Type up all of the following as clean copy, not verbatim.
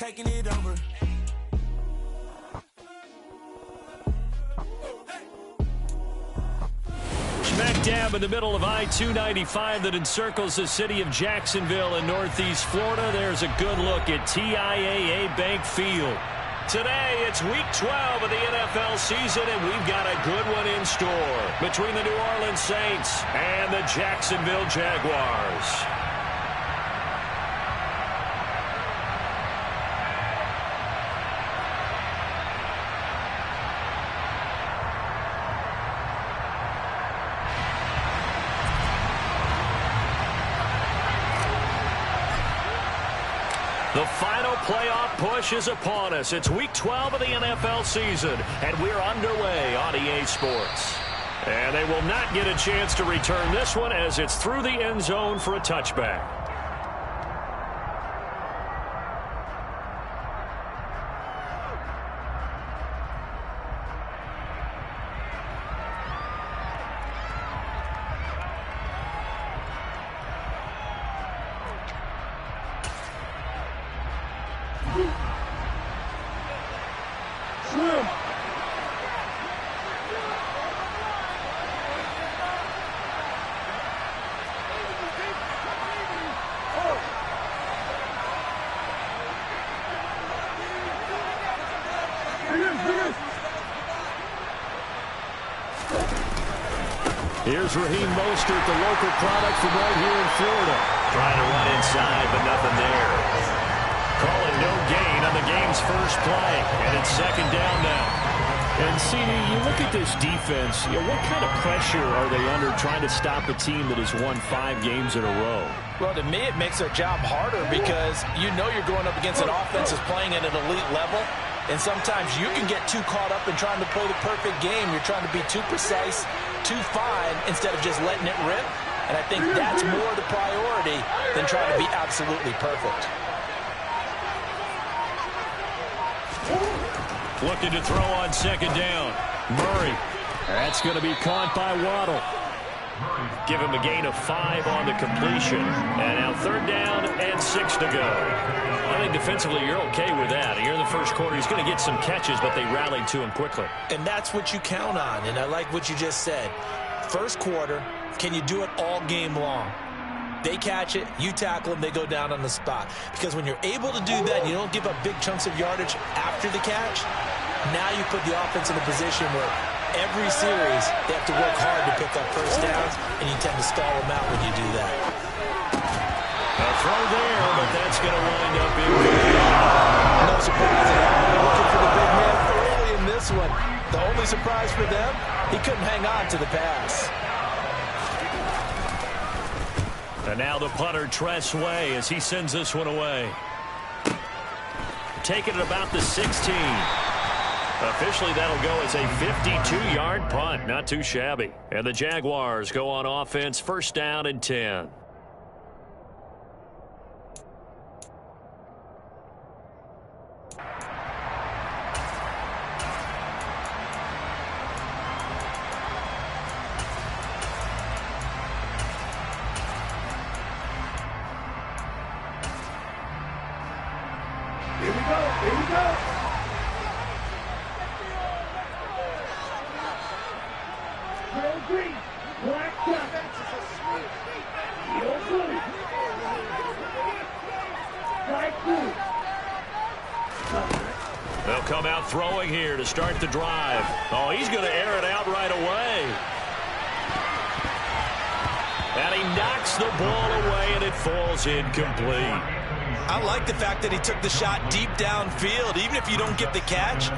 taking it over. Smack dab in the middle of I-295 that encircles the city of Jacksonville in northeast Florida. There's a good look at TIAA Bank Field. Today, it's Week 12 of the NFL season, and we've got a good one in store between the New Orleans Saints and the Jacksonville Jaguars. The final playoff push is upon us. It's Week 12 of the NFL season, and we're underway on EA Sports. And they will not get a chance to return this one as it's through the end zone for a touchback. Here's Raheem Mostert, the local product from right here in Florida. Trying to run inside, but nothing there. Calling no gain on the game's first play, and it's second down now. And, CD, you look at this defense, what kind of pressure are they under trying to stop a team that has won 5 games in a row? Well, to me, it makes their job harder because you know you're going up against an offense that's playing at an elite level. And sometimes you can get too caught up in trying to play the perfect game. You're trying to be too precise, too fine, instead of just letting it rip. And I think that's more the priority than trying to be absolutely perfect. Looking to throw on second down. Murray. That's going to be caught by Waddle. Give him a gain of 5 on the completion. And now third down and 6 to go. I think defensively you're okay with that. Here in the first quarter, he's going to get some catches, but they rallied to him quickly. And that's what you count on, and I like what you just said. First quarter, can you do it all game long? They catch it, you tackle them, they go down on the spot. Because when you're able to do that, you don't give up big chunks of yardage after the catch. Now you put the offense in a position where every series they have to work hard to pick up first downs, and you tend to stall them out when you do that. A throw there, but that's going to wind up in. No surprise at all. Looking for the big man early in this one. The only surprise for them, he couldn't hang on to the pass. And now the punter, Tress Way, as he sends this one away. Taking it about the 16. Officially, that'll go as a 52-yard punt. Not too shabby. And the Jaguars go on offense, first down and 10. Here we go. Red green, black dot. Yellow blue. Black blue. They'll come out throwing here to start the drive. Oh, he's going to air it out right away. And he knocks the ball away, and it falls incomplete. I like the fact that he took the shot deep downfield. Even if you don't get the catch,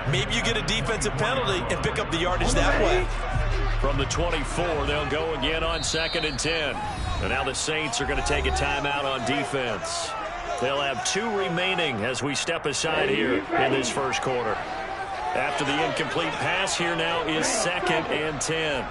maybe you get a defensive penalty and pick up the yardage that way. From the 24, they'll go again on second and 10. And now the Saints are going to take a timeout on defense. They'll have 2 remaining as we step aside here in this first quarter. After the incomplete pass, here now is second and 10.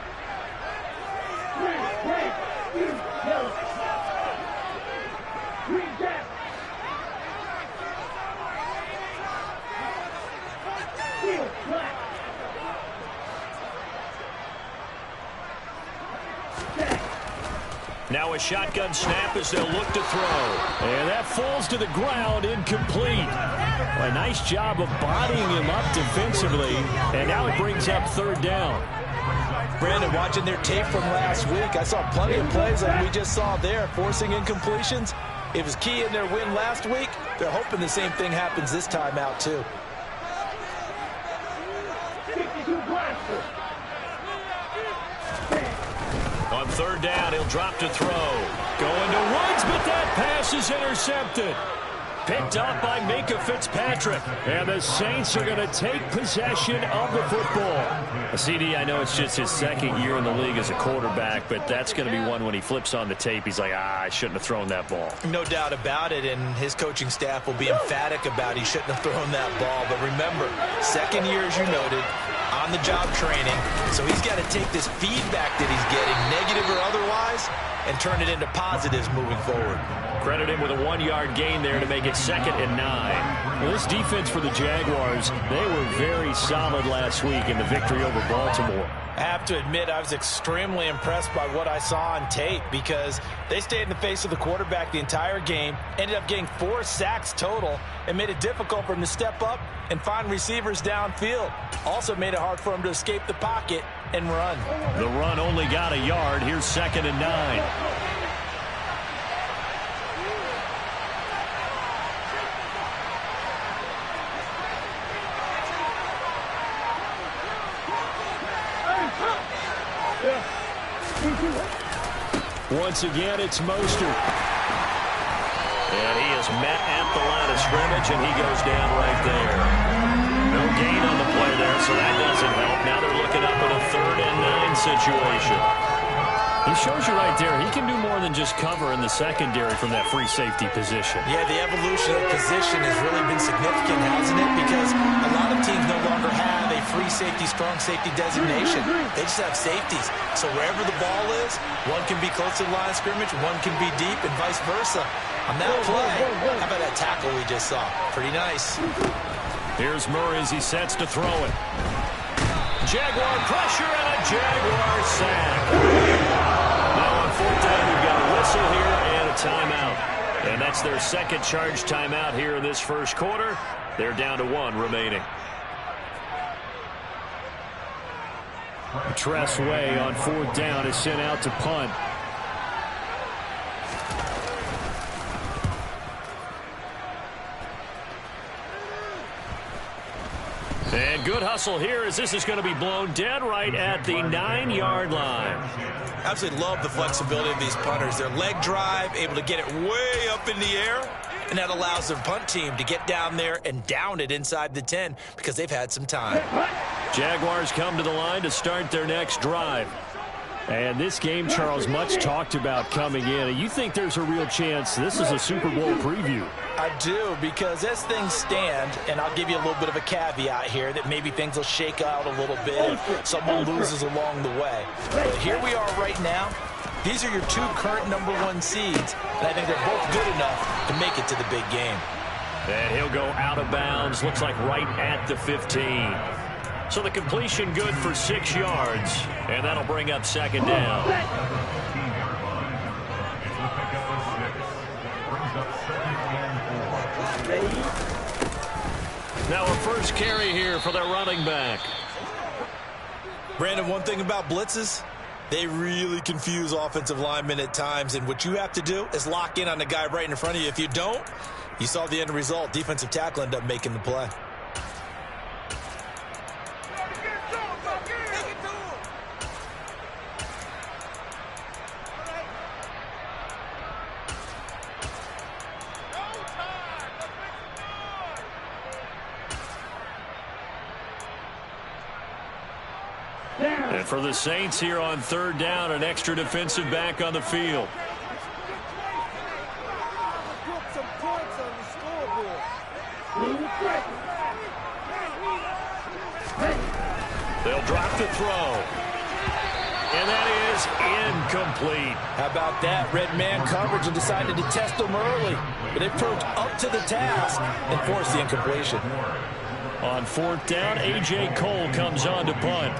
Now a shotgun snap as they'll look to throw. And that falls to the ground, incomplete. A nice job of bodying him up defensively, and now it brings up third down. Brandon, watching their tape from last week, I saw plenty of plays like we just saw there, forcing incompletions. It was key in their win last week. They're hoping the same thing happens this time out, too. On third down, he'll drop to throw. Going to Woods, but that pass is intercepted. Picked up by Minkah Fitzpatrick. And the Saints are going to take possession of the football. CD, I know it's just his second year in the league as a quarterback, but that's going to be one when he flips on the tape. He's like, I shouldn't have thrown that ball. No doubt about it, and his coaching staff will be emphatic about he shouldn't have thrown that ball. But remember, second year, as you noted, on-the-job training. So he's got to take this feedback that he's getting, negative or otherwise, and turn it into positives moving forward. Credit him with a 1-yard gain there to make it 2nd and 9. Well, this defense for the Jaguars, they were very solid last week in the victory over Baltimore. I have to admit, I was extremely impressed by what I saw on tape because they stayed in the face of the quarterback the entire game, ended up getting 4 sacks total, and made it difficult for him to step up and find receivers downfield. Also made it hard for him to escape the pocket and run. The run only got a yard. Here's 2nd and 9. Once again, it's Mostert. And he is met at the line of scrimmage, and he goes down right there. No gain on the play there, so that doesn't help. Now they're looking up in a 3rd and 9 situation. He shows you right there, he can do more than just cover in the secondary from that free safety position. Yeah, the evolution of position has really been significant, hasn't it? Because a lot of teams no longer have a free safety, strong safety designation. They just have safeties. So wherever the ball is, one can be close to the line of scrimmage, one can be deep, and vice versa. On that play, how about that tackle we just saw? Pretty nice. Here's Murray as he sets to throw it. Jaguar pressure and a Jaguar sack. Now on 4th down, we've got a whistle here and a timeout. And that's their second charge timeout here in this first quarter. They're down to 1 remaining. Tress Way on 4th down is sent out to punt. And good hustle here as this is going to be blown dead right at the 9-yard line. Absolutely love the flexibility of these punters. Their leg drive, able to get it way up in the air, and that allows their punt team to get down there and down it inside the 10 because they've had some time. Jaguars come to the line to start their next drive. And this game, Charles, much talked about coming in. And you think there's a real chance this is a Super Bowl preview? I do, because as things stand, and I'll give you a little bit of a caveat here, that maybe things will shake out a little bit if someone loses along the way. But here we are right now. These are your 2 current #1 seeds, and I think they're both good enough to make it to the big game. And he'll go out of bounds, looks like right at the 15. So the completion good for 6 yards, and that'll bring up 2nd down. Now a first carry here for their running back. Brandon, one thing about blitzes, they really confuse offensive linemen at times, and what you have to do is lock in on the guy right in front of you. If you don't, you saw the end result. Defensive tackle ended up making the play. And for the Saints here on 3rd down, an extra defensive back on the field. They'll drop the throw. And that is incomplete. How about that? Red man coverage and decided to test them early. But they proved up to the task and forced the incompletion. On 4th down, A.J. Cole comes on to punt.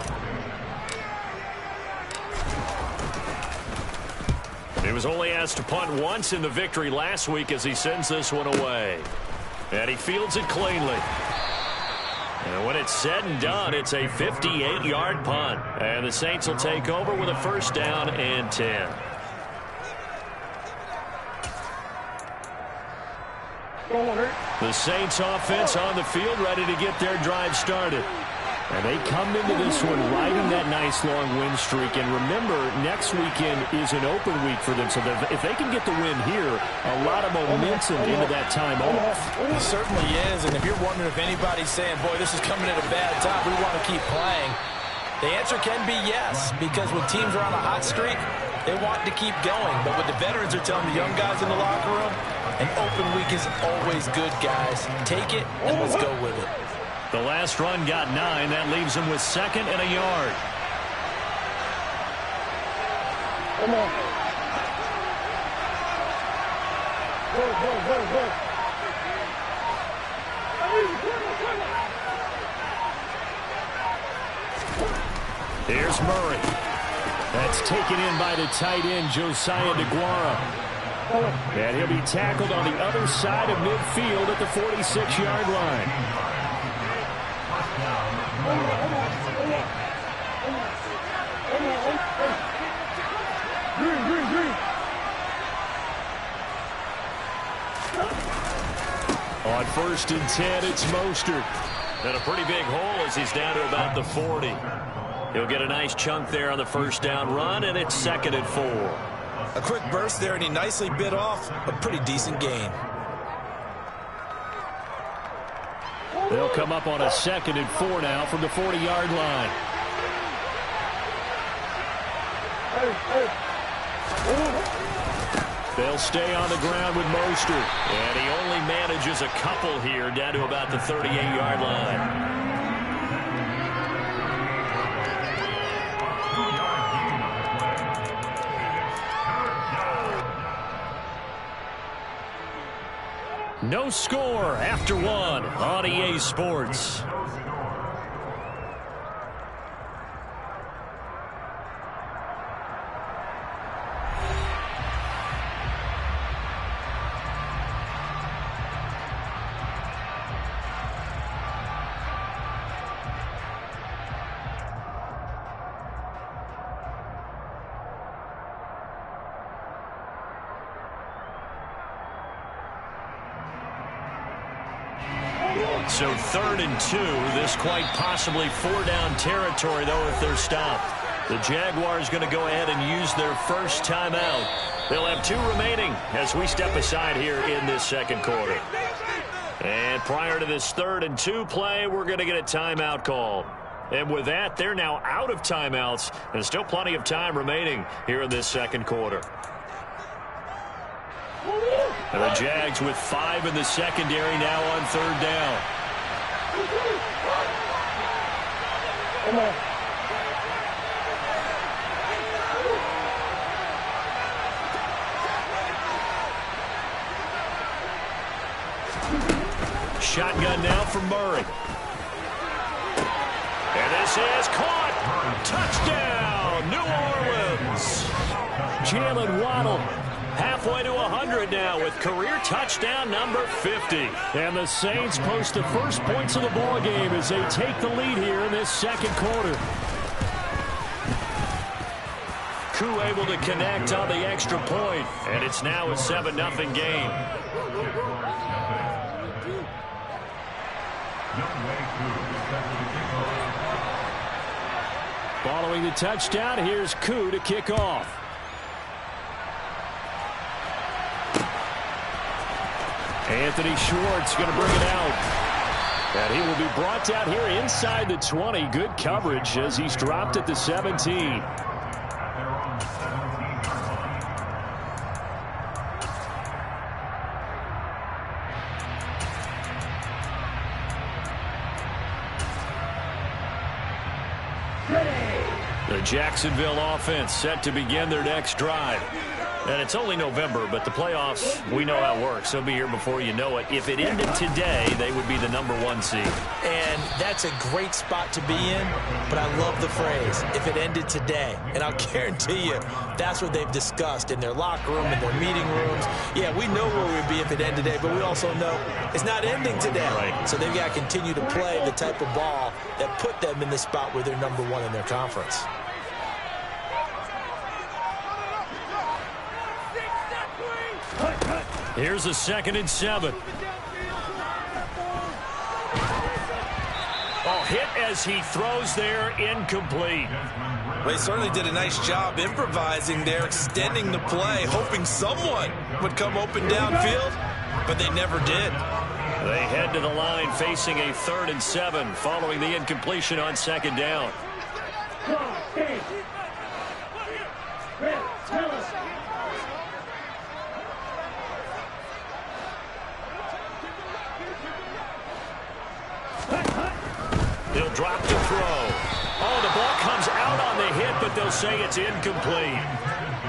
He was only asked to punt once in the victory last week as he sends this one away. And he fields it cleanly. And when it's said and done, it's a 58-yard punt. And the Saints will take over with a first down and 10. The Saints offense on the field, ready to get their drive started. And they come into this one riding that nice long win streak. And remember, next weekend is an open week for them. So if they can get the win here, a lot of momentum into that time off. It certainly is. And if you're wondering if anybody's saying, boy, this is coming at a bad time, we want to keep playing, the answer can be yes. Because when teams are on a hot streak, they want to keep going. But what the veterans are telling the young guys in the locker room, an open week is always good, guys. Take it and let's go with it. The last run got 9. That leaves him with 2nd and a yard. Come on. Go. Here's Murray. That's taken in by the tight end, Josiah DeGuara. And he'll be tackled on the other side of midfield at the 46-yard line. On 1st and 10, it's Mostert. And a pretty big hole as he's down to about the 40. He'll get a nice chunk there on the first down run, and it's 2nd and 4. A quick burst there, and he nicely bit off a pretty decent gain. They'll come up on a 2nd and 4 now from the 40-yard line. They'll stay on the ground with Mostert. And he only manages a couple here down to about the 38-yard line. No score after 1 on EA Sports. So 3rd and 2. This quite possibly 4-down territory, though, if they're stopped. The Jaguars going to go ahead and use their first timeout. They'll have 2 remaining as we step aside here in this second quarter. And prior to this 3rd and 2 play, we're going to get a timeout call. And with that, they're now out of timeouts. And still plenty of time remaining here in this second quarter. And the Jags with 5 in the secondary now on 3rd down. Come on. Shotgun now for Murray. And this is caught. Touchdown, New Orleans. Jalen Waddle halfway to 100 now with career touchdown number 50. And the Saints post the first points of the ball game as they take the lead here in this second quarter. Koo able to connect on the extra point, and it's now a 7-0 game. Following the touchdown, here's Koo to kick off. Anthony Schwartz going to bring it out. And he will be brought down here inside the 20. Good coverage as he's dropped at the 17. The Jacksonville offense set to begin their next drive. And it's only November, but the playoffs, we know how it works. They'll be here before you know it. If it ended today, they would be the #1 seed. And that's a great spot to be in, but I love the phrase, if it ended today. And I'll guarantee you, that's what they've discussed in their locker room, in their meeting rooms. Yeah, we know where we'd be if it ended today, but we also know it's not ending today. Right. So they've got to continue to play the type of ball that put them in the spot where they're #1 in their conference. Here's a 2nd and 7. Oh, hit as he throws there, incomplete. Well, he certainly did a nice job improvising there, extending the play, hoping someone would come open downfield, but they never did. They head to the line facing a 3rd and 7 following the incompletion on 2nd down. He'll drop the throw. Oh, the ball comes out on the hit, but they'll say it's incomplete.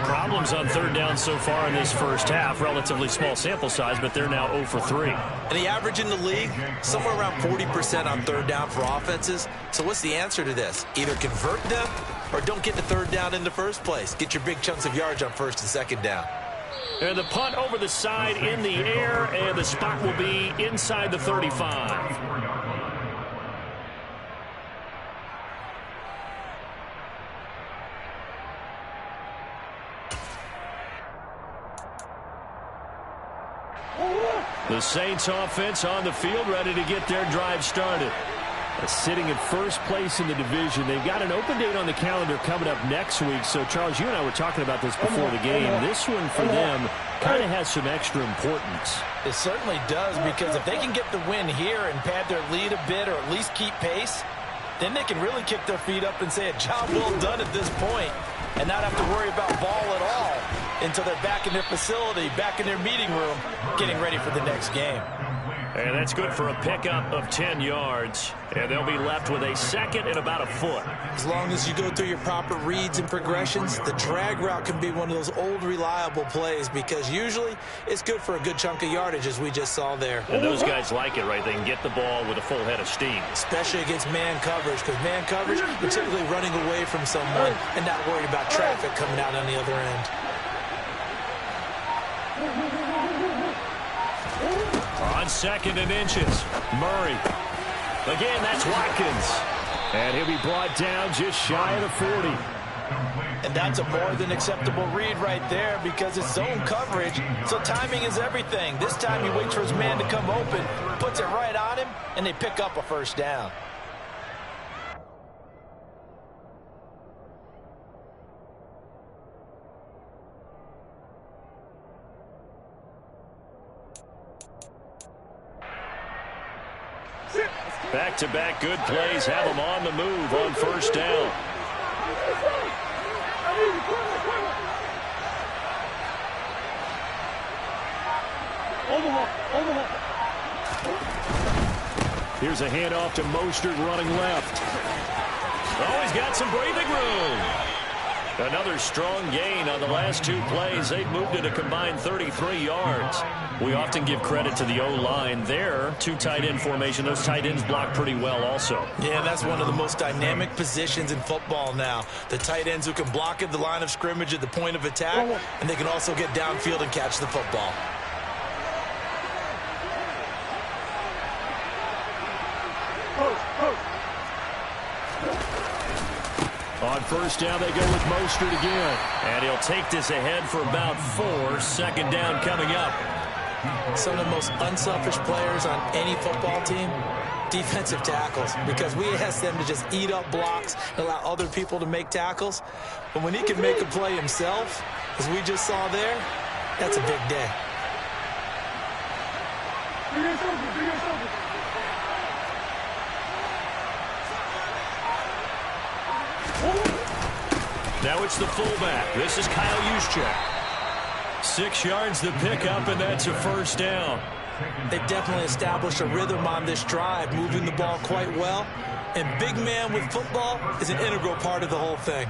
Problems on 3rd down so far in this first half. Relatively small sample size, but they're now 0 for 3. And the average in the league, somewhere around 40% on 3rd down for offenses. So what's the answer to this? Either convert them or don't get the 3rd down in the first place. Get your big chunks of yards on 1st and 2nd down. And the punt over the side in the air, and the spot will be inside the 35. The Saints offense on the field, ready to get their drive started. Sitting in first place in the division. They've got an open date on the calendar coming up next week. So, Charles, you and I were talking about this before the game. This one for them kind of has some extra importance. It certainly does, because if they can get the win here and pad their lead a bit or at least keep pace, then they can really kick their feet up and say a job well done at this point and not have to worry about ball at all until they're back in their facility, back in their meeting room, getting ready for the next game. And that's good for a pickup of 10 yards. And they'll be left with a 2nd and about a foot. As long as you go through your proper reads and progressions, the drag route can be one of those old reliable plays, because usually it's good for a good chunk of yardage, as we just saw there. And those guys like it, right? They can get the ball with a full head of steam. Especially against man coverage, because man coverage, you're typically running away from someone and not worried about traffic coming out on the other end. On 2nd and inches, Murray. Again, that's Watkins. And he'll be brought down just shy of the 40. And that's a more than acceptable read right there, because it's zone coverage, so timing is everything. This time he waits for his man to come open, puts it right on him, and they pick up a 1st down. Back-to-back good plays have them on the move on 1st down. Here's a handoff to Mostert running left. Oh, he's got some breathing room. Another strong gain on the last 2 plays. They've moved it a combined 33 yards. We often give credit to the O-line there. 2 tight end formation. Those tight ends block pretty well also. Yeah, that's one of the most dynamic positions in football now. The tight ends who can block at the line of scrimmage at the point of attack, and they can also get downfield and catch the football. On 1st down, they go with Mostert again. And he'll take this ahead for about 4. 2nd down coming up. Some of the most unselfish players on any football team, defensive tackles, because we ask them to just eat up blocks and allow other people to make tackles. But when he can make a play himself, as we just saw there, that's a big day. Now it's the fullback. This is Kyle Juszczyk. 6 yards to pick up, and that's a 1st down. They've definitely established a rhythm on this drive, moving the ball quite well. And big man with football is an integral part of the whole thing.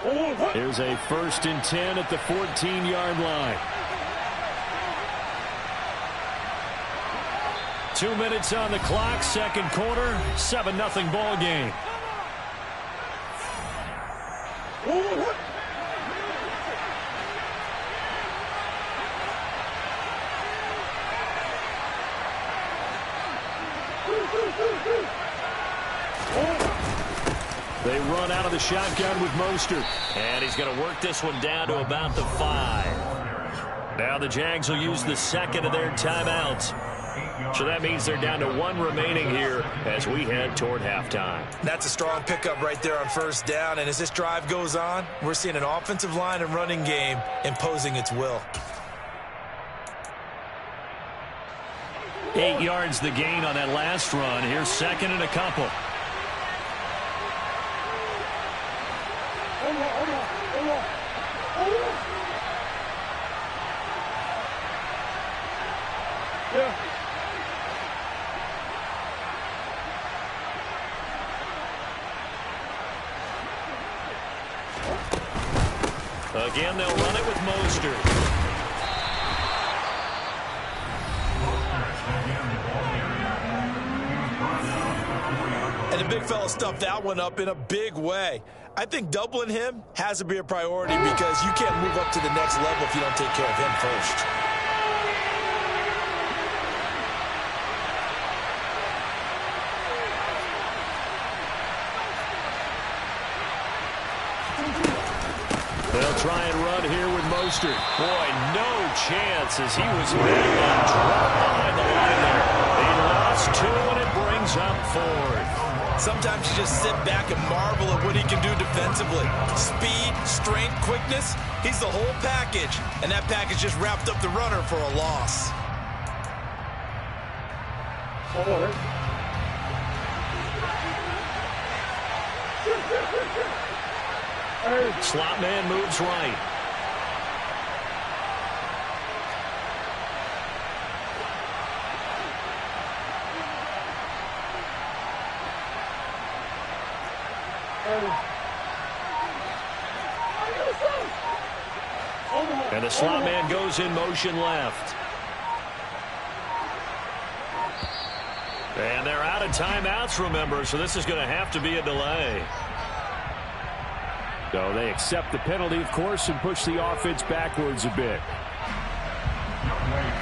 Here's a 1st and 10 at the 14-yard line. 2 minutes on the clock, second quarter, 7-0 ball game. They run out of the shotgun with Mostert. And he's going to work this one down to about the 5. Now the Jags will use the second of their timeouts. So that means they're down to 1 remaining here as we head toward halftime. That's a strong pickup right there on 1st down. And as this drive goes on, we're seeing an offensive line and running game imposing its will. 8 yards the gain on that last run. Here's 2nd and a couple. Again, they'll run it with Mostert. And the big fella stuffed that one up in a big way. I think doubling him has to be a priority because you can't move up to the next level if you don't take care of him first. They'll try and run here with Mostert. Boy, no chance as he was made and dropped behind the line there. He lost 2 and it brings up 4th. Sometimes you just sit back and marvel at what he can do defensively. Speed, strength, quickness, he's the whole package. And that package just wrapped up the runner for a loss. Slot man moves right. And the slot man goes in motion left. And they're out of timeouts, remember, so this is going to have to be a delay. So they accept the penalty, of course, and push the offense backwards a bit.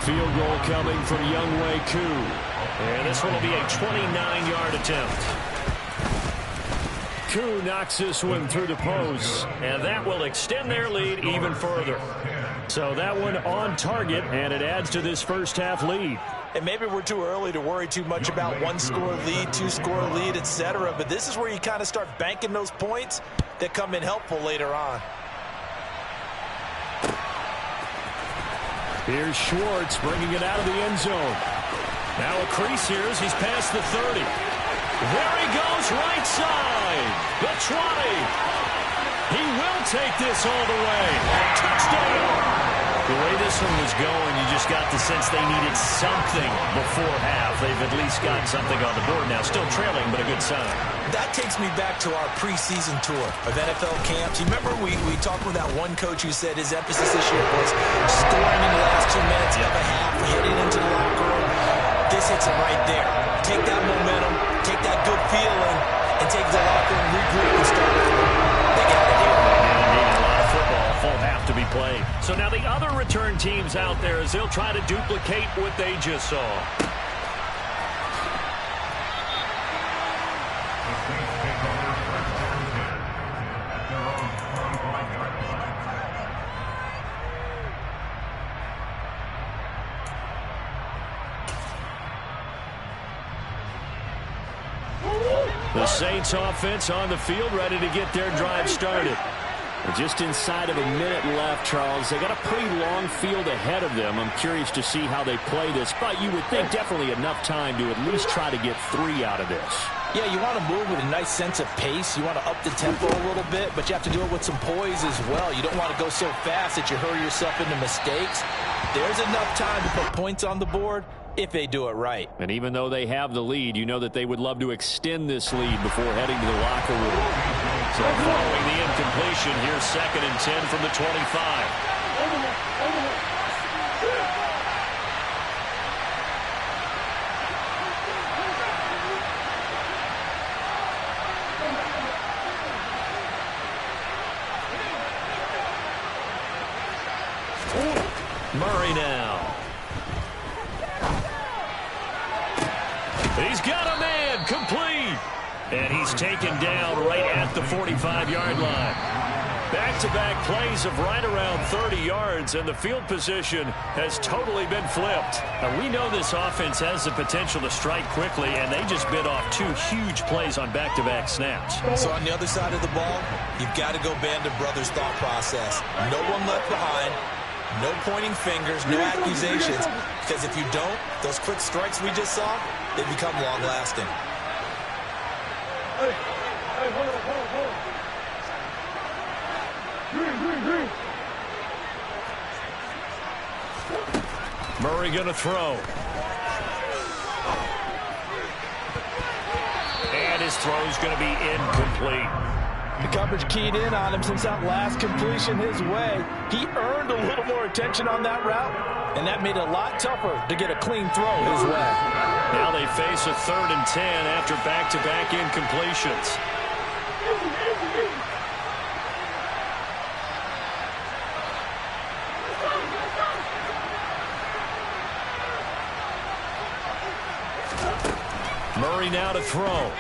Field goal coming from Younghoe Koo. And this one will be a 29-yard attempt. Koo knocks this one through the post, and that will extend their lead even further. So that one on target, and it adds to this first half lead. And maybe we're too early to worry too much about 1-score lead, 2-score lead, etc. But this is where you kind of start banking those points that come in helpful later on. Here's Schwartz bringing it out of the end zone. Now a crease here as he's past the 30. There he goes, right side. The 20. He will take this all the way. Touchdown. The way this one was going, you just got the sense they needed something before half. They've at least got something on the board now. Still trailing, but a good sign. That takes me back to our preseason tour of NFL camps. You remember we talked with that one coach who said his emphasis this year was scoring in the last 2 minutes of a half, heading into the locker room. This hits it right there. Take that momentum, take that good feeling, and take the locker room, regroup, and start over. They got it here. Full half to be played. So now the other return teams out there as they'll try to duplicate what they just saw. The Saints offense on the field ready to get their drive started. Just inside of a minute left, Charles. They got a pretty long field ahead of them. I'm curious to see how they play this, but you would think definitely enough time to at least try to get 3 out of this. Yeah, you want to move with a nice sense of pace. You want to up the tempo a little bit, but you have to do it with some poise as well. You don't want to go so fast that you hurry yourself into mistakes. There's enough time to put points on the board if they do it right. And even though they have the lead, you know that they would love to extend this lead before heading to the locker room. So Following the incompletion, here's 2nd and 10 from the 25. Murray now. He's got a man, complete. And he's taken down right at the 45-yard line. Back-to-back plays of right around 30 yards, and the field position has totally been flipped. Now, we know this offense has the potential to strike quickly, and they just bit off 2 huge plays on back-to-back snaps. So on the other side of the ball, you've got to go Band of Brothers thought process. No one left behind. No pointing fingers, no accusations, because if you don't, those quick strikes we just saw, they become long-lasting. Hey, hold on. Murray going to throw. And his throw's going to be incomplete. The coverage keyed in on him since that last completion his way. He earned a little more attention on that route, and that made it a lot tougher to get a clean throw his way. Now they face a 3rd and 10 after back-to-back incompletions. Murray now to throw.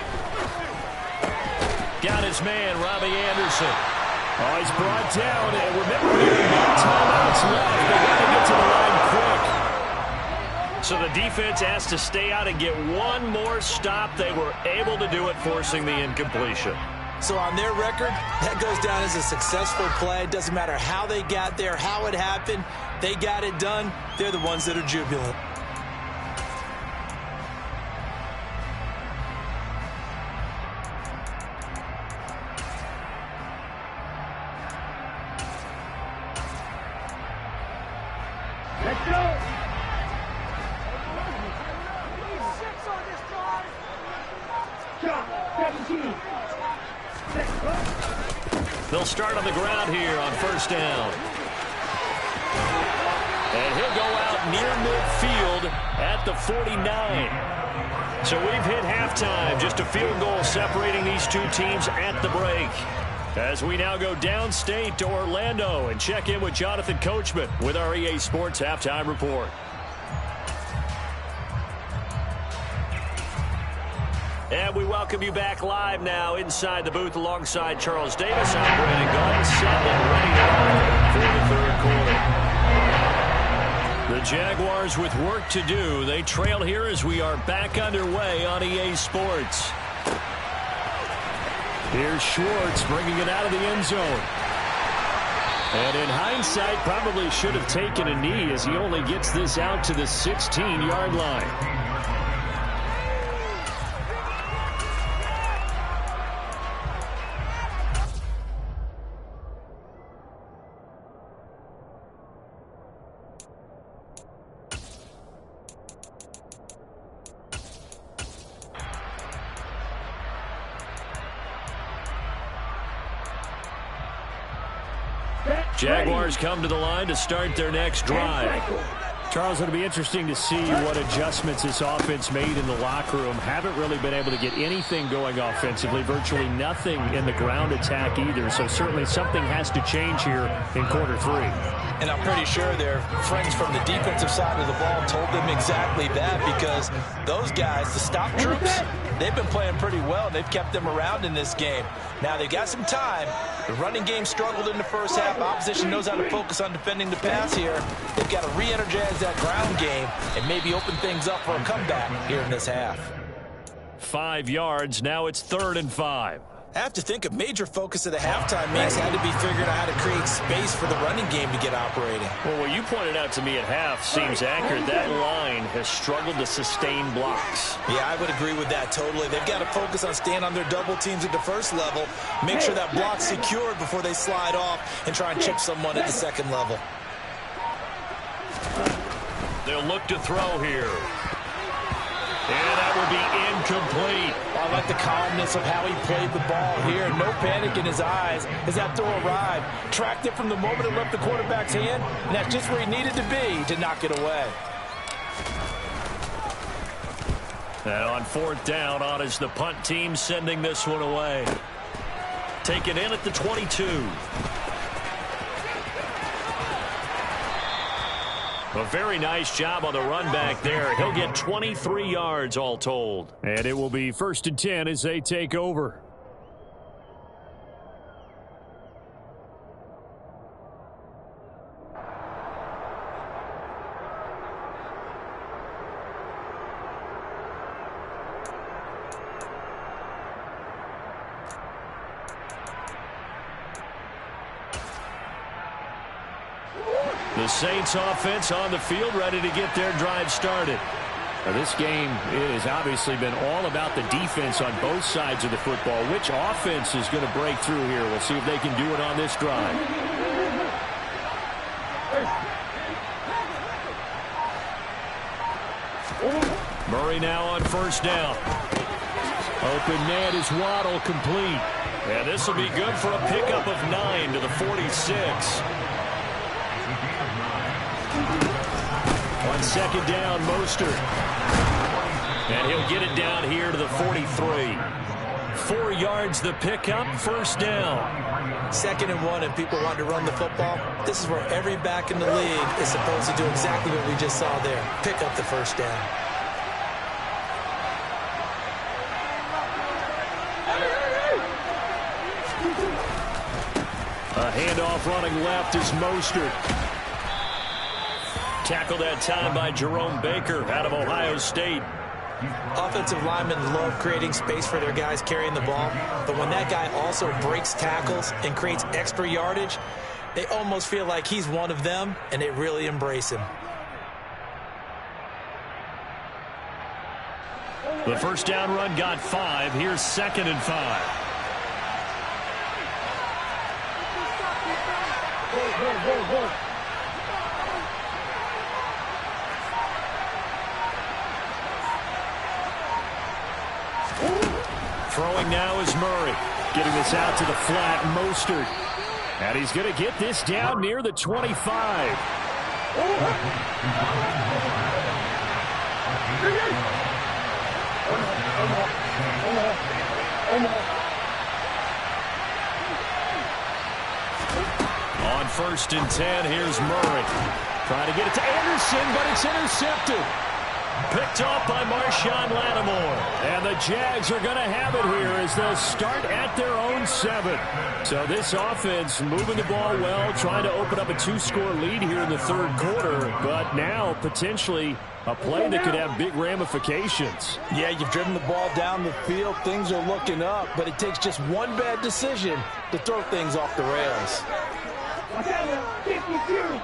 Got his man, Robbie Anderson. Oh, he's brought down, and remember, no timeouts left. They got to get to the line quick. So the defense has to stay out and get one more stop. They were able to do it, forcing the incompletion. So on their record, that goes down as a successful play. It doesn't matter how they got there, how it happened. They got it done. They're the ones that are jubilant. Let's go. Shot, 17. They'll start on the ground here on 1st down. And he'll go out near midfield at the 49. So we've hit halftime. Just a field goal separating these 2 teams at the break. As we now go downstate to Orlando and check in with Jonathan Coachman with our EA Sports Halftime Report. And we welcome you back live now inside the booth alongside Charles Davis. I'm Brandon Gaudin, set and ready to rock for the 3rd quarter. The Jaguars with work to do. They trail here as we are back underway on EA Sports. Here's Schwartz bringing it out of the end zone. And in hindsight, probably should have taken a knee as he only gets this out to the 16-yard line. Jaguars come to the line to start their next drive. Charles, it'll be interesting to see what adjustments this offense made in the locker room. Haven't really been able to get anything going offensively, virtually nothing in the ground attack either. So certainly something has to change here in quarter 3. And I'm pretty sure their friends from the defensive side of the ball told them exactly that, because those guys, the stop troops, they've been playing pretty well. They've kept them around in this game. Now they've got some time. The running game struggled in the first half. Opposition knows how to focus on defending the pass here. They've got to re-energize that ground game and maybe open things up for a comeback here in this half. 5 yards. Now it's 3rd and 5. I have to think a major focus of the halftime mix had to be figuring out how to create space for the running game to get operating. Well, what you pointed out to me at half seems accurate. That line has struggled to sustain blocks. Yeah, I would agree with that totally. They've got to focus on staying on their double teams at the first level, make sure that block's secured before they slide off and try and chip someone at the second level. They'll look to throw here. And that will be incomplete. I like the calmness of how he played the ball here. No panic in his eyes as that throw arrived. Tracked it from the moment it left the quarterback's hand, and that's just where he needed to be to knock it away. And on fourth down, on is the punt team sending this one away. Taken in at the 22. A very nice job on the run back there. He'll get 23 yards all told. And it will be 1st and 10 as they take over. The Saints offense on the field, ready to get their drive started. Now, this game has obviously been all about the defense on both sides of the football. Which offense is going to break through here? We'll see if they can do it on this drive. Murray now on 1st down. Open man is Waddle, complete. And this will be good for a pickup of 9 to the 46. On 2nd down, Mostert. And he'll get it down here to the 43. 4 yards the pickup, 1st down. 2nd and 1, and people want to run the football. This is where every back in the league is supposed to do exactly what we just saw there. Pick up the 1st down. A handoff running left is Mostert. Tackled that time by Jerome Baker out of Ohio State. Offensive linemen love creating space for their guys carrying the ball, but when that guy also breaks tackles and creates extra yardage, they almost feel like he's one of them, and they really embrace him. The 1st down run got 5. Here's 2nd and 5. Throwing now is Murray. Getting this out to the flat, Mostert. And he's going to get this down near the 25. On 1st and 10, here's Murray. Trying to get it to Anderson, but it's intercepted. Picked off by Marshawn Lattimore. And the Jags are going to have it here as they'll start at their own 7. So this offense moving the ball well, trying to open up a 2-score lead here in the 3rd quarter. But now potentially a play that could have big ramifications. Yeah, you've driven the ball down the field. Things are looking up, but it takes just one bad decision to throw things off the rails. 52.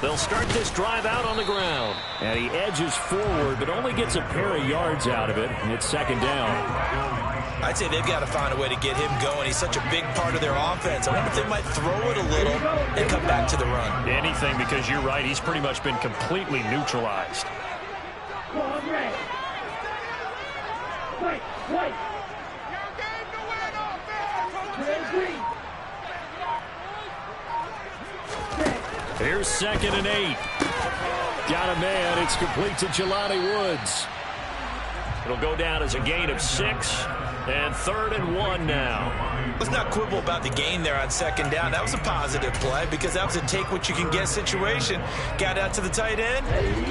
They'll start this drive out on the ground. And he edges forward, but only gets a pair of yards out of it. And it's 2nd down. I'd say they've got to find a way to get him going. He's such a big part of their offense. I wonder if they might throw it a little and come back to the run. Anything, because you're right. He's pretty much been completely neutralized. White. Here's 2nd and 8. Got a man. It's complete to Jelani Woods. It'll go down as a gain of 6. And 3rd and 1 now. Let's not quibble about the gain there on 2nd down. That was a positive play because that was a take-what-you-can-get situation. Got out to the tight end.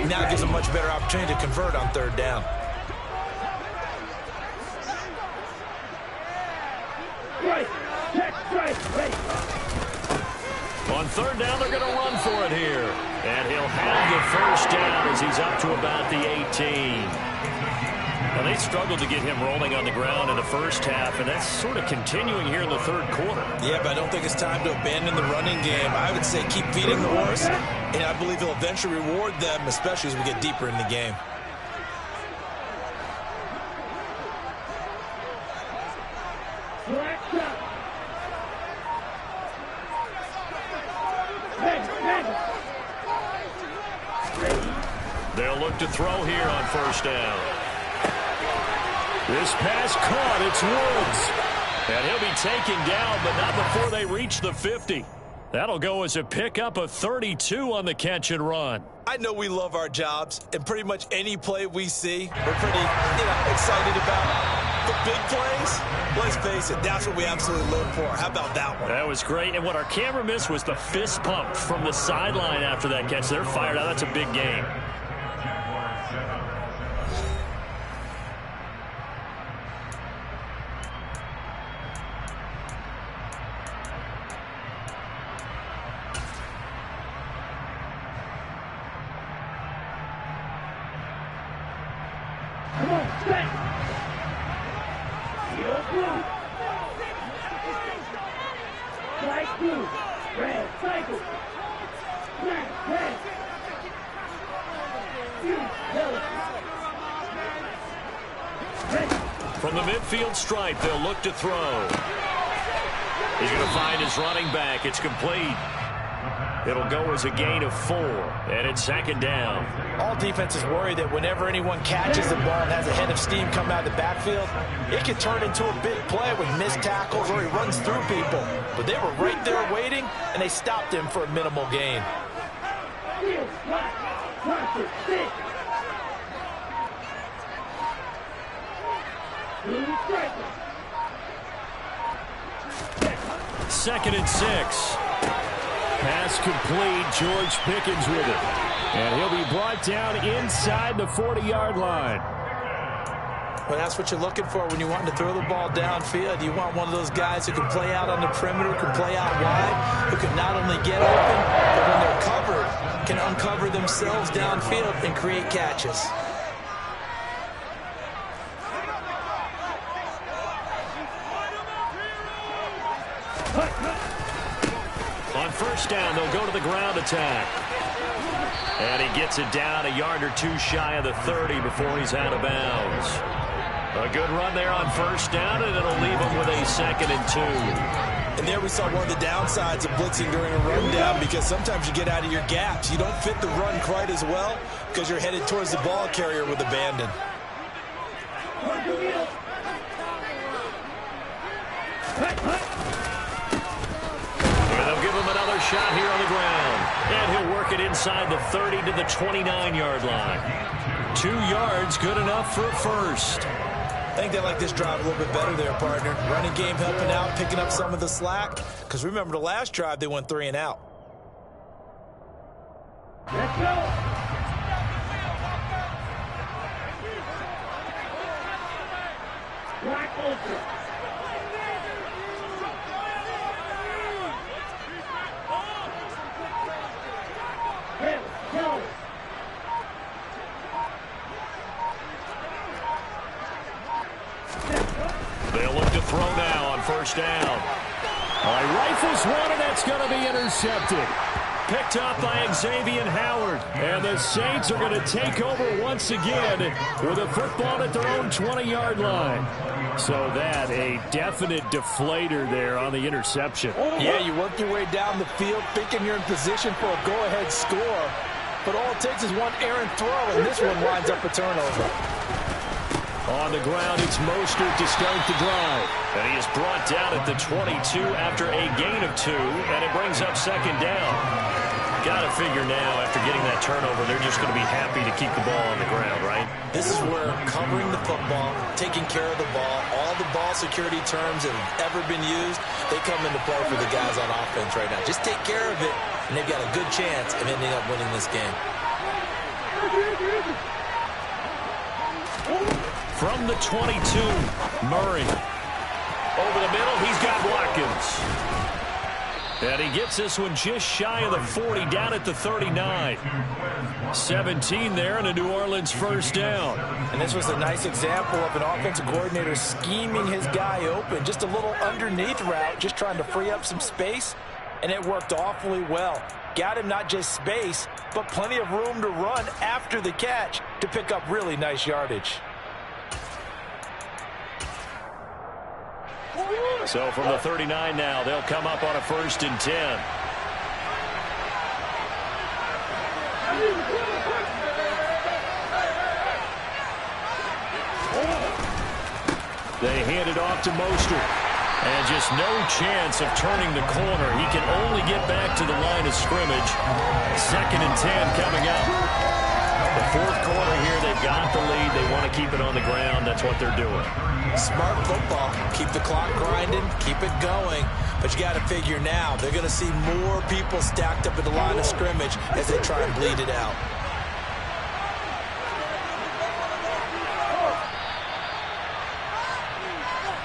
Now gives a much better opportunity to convert on 3rd down. On 3rd down, they're going to run for it here. And he'll have the 1st down as he's up to about the 18. Now, they struggled to get him rolling on the ground in the 1st half, and that's sort of continuing here in the 3rd quarter. Yeah, but I don't think it's time to abandon the running game. I would say keep feeding the horse, and I believe he'll eventually reward them, especially as we get deeper in the game. to throw here on first down. This pass caught. It's Woods. And he'll be taken down, but not before they reach the 50. That'll go as a pickup of 32 on the catch and run. I know we love our jobs, and pretty much any play we see, we're pretty excited about. The big plays, let's face it, that's what we absolutely live for. How about that one? That was great, and what our camera missed was the fist pump from the sideline after that catch. They're fired out. That's a big game. Come on, set. Heel blue. Right blue. Red cycle. Black, red. Yellow. Red. From the midfield stripe, they'll look to throw. He's going to find his running back. It's complete. It'll go as a gain of 4, and it's second down. All defenses worry that whenever anyone catches the ball and has a head of steam come out of the backfield, it can turn into a big play with missed tackles or he runs through people. But they were right there waiting, and they stopped him for a minimal gain. Heel slot. Marker, sit. Blue striker. Second and 6. Pass complete. George Pickens with it. And he'll be brought down inside the 40-yard line. Well, that's what you're looking for when you want to throw the ball downfield. You want one of those guys who can play out on the perimeter, can play out wide, who can not only get open, but when they're covered, can uncover themselves downfield and create catches. On first down, they'll go to the ground attack. And he gets it down a yard or two shy of the 30 before he's out of bounds. A good run there on first down, and it'll leave him with a 2nd and 2. And there we saw one of the downsides of blitzing during a rundown, because sometimes you get out of your gaps. You don't fit the run quite as well because you're headed towards the ball carrier with abandon. And they'll give him another shot here on the ground. And he'll work it inside the 30 to the 29-yard line. 2 yards, good enough for a first. I think they like this drive a little bit better there, partner. Running game helping out, picking up some of the slack. Because remember, the last drive, they went 3 and out. Let's go. Black ultra. Yellow. They'll look to throw now on first down. All right, rifles one, and that's going to be intercepted. Picked up by Xavier Howard. And the Saints are going to take over once again with a football at their own 20-yard line. So that, a definite deflator there on the interception. Yeah, you work your way down the field thinking you're in position for a go-ahead score. But all it takes is one errant throw, and this one winds up a turnover. On the ground, it's Mostert to start the drive. And he is brought down at the 22 after a gain of 2, and it brings up second down. Got to figure now, after getting that turnover, they're just going to be happy to keep the ball on the ground, right? This is where covering the football, taking care of the ball, all the ball security terms that have ever been used, they come into play for the guys on offense right now. Just take care of it, and they've got a good chance of ending up winning this game. From the 22, Murray. Over the middle, he's got Watkins. And he gets this one just shy of the 40, down at the 39. 17 there, and a New Orleans first down. And this was a nice example of an offensive coordinator scheming his guy open. Just a little underneath route, just trying to free up some space, and it worked awfully well. Got him not just space, but plenty of room to run after the catch to pick up really nice yardage. So from the 39 now, they'll come up on a 1st and 10. They hand it off to Mostert. And just no chance of turning the corner. He can only get back to the line of scrimmage. 2nd and 10 coming up. The 4th quarter here, they've got the lead. They want to keep it on the ground. That's what they're doing. Smart football. Keep the clock grinding. Keep it going. But you got to figure now, they're going to see more people stacked up at the line of scrimmage as they try and bleed it out.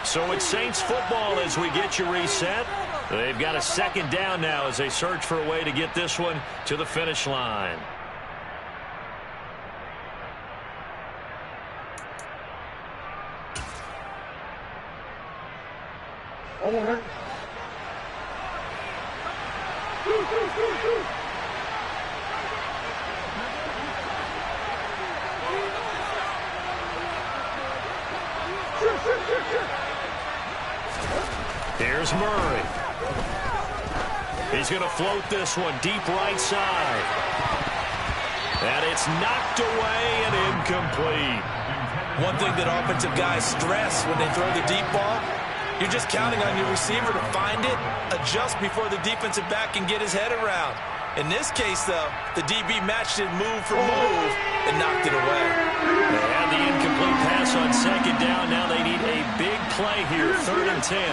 So it's Saints football as we get you reset. They've got a 2nd down now as they search for a way to get this one to the finish line. Here's Murray. He's going to float this one deep right side. And it's knocked away and incomplete. One thing that offensive guys stress when they throw the deep ball, you're just counting on your receiver to find it, adjust before the defensive back can get his head around. In this case, though, the DB matched it move for move and knocked it away. They had the incomplete pass on 2nd down. Now they need a big play here, 3rd and 10.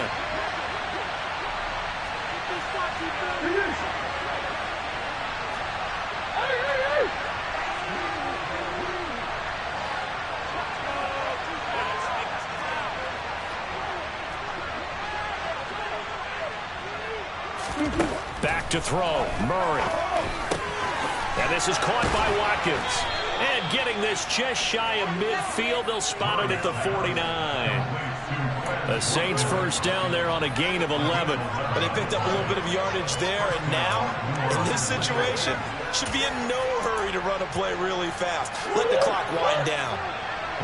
Back to throw, Murray. And this is caught by Watkins. And getting this just shy of midfield, they'll spot it at the 49. The Saints 1st down there on a gain of 11. But they picked up a little bit of yardage there, and now, in this situation, should be in no hurry to run a play really fast. Let the clock wind down.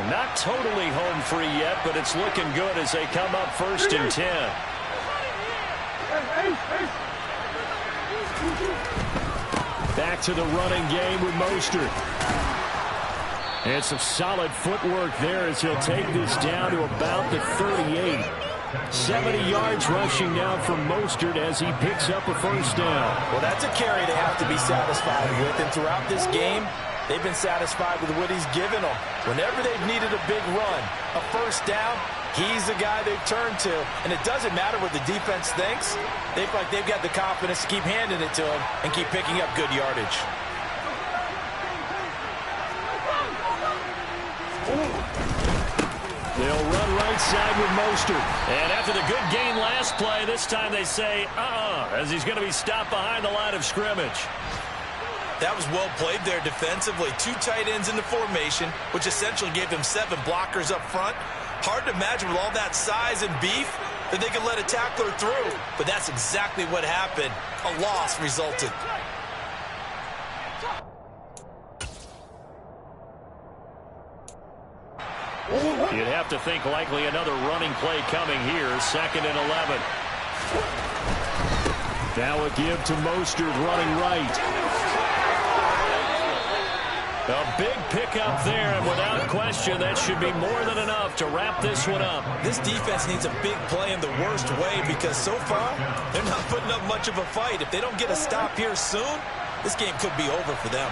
Not totally home free yet, but it's looking good as they come up 1st and 10. Back to the running game with Mostert. And some solid footwork there as he'll take this down to about the 38. 70 yards rushing now from Mostert as he picks up a 1st down. Well, that's a carry they have to be satisfied with. And throughout this game, they've been satisfied with what he's given them. Whenever they've needed a big run, a 1st down, he's the guy they've turned to. And it doesn't matter what the defense thinks. They feel like they've got the confidence to keep handing it to him and keep picking up good yardage. They'll run right side with Mostert. And after the good gain last play, this time they say, as he's going to be stopped behind the line of scrimmage. That was well played there defensively. 2 tight ends in the formation, which essentially gave them 7 blockers up front. Hard to imagine with all that size and beef that they could let a tackler through. But that's exactly what happened. A loss resulted. You'd have to think likely another running play coming here. 2nd and 11. Now a give to Mostert running right. A big pickup there, and without question, that should be more than enough to wrap this one up. This defense needs a big play in the worst way because so far, they're not putting up much of a fight. If they don't get a stop here soon, this game could be over for them.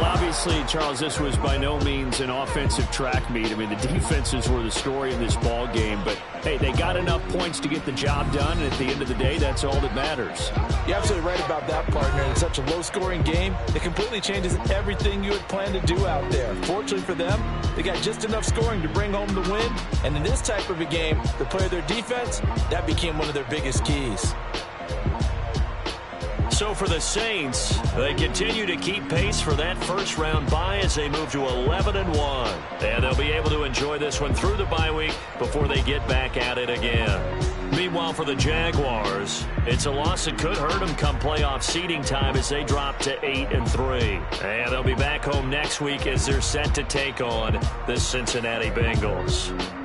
Obviously, Charles, this was by no means an offensive track meet. I mean, the defenses were the story in this ball game, but hey, they got enough points to get the job done, and at the end of the day, that's all that matters. You're absolutely right about that, partner. In such a low-scoring game, it completely changes everything you had planned to do out there. Fortunately for them, they got just enough scoring to bring home the win, and in this type of a game, to play their defense, that became one of their biggest keys. So for the Saints, they continue to keep pace for that first-round bye as they move to 11-1. And they'll be able to enjoy this one through the bye week before they get back at it again. Meanwhile, for the Jaguars, it's a loss that could hurt them come playoff seeding time as they drop to 8-3. And they'll be back home next week as they're set to take on the Cincinnati Bengals.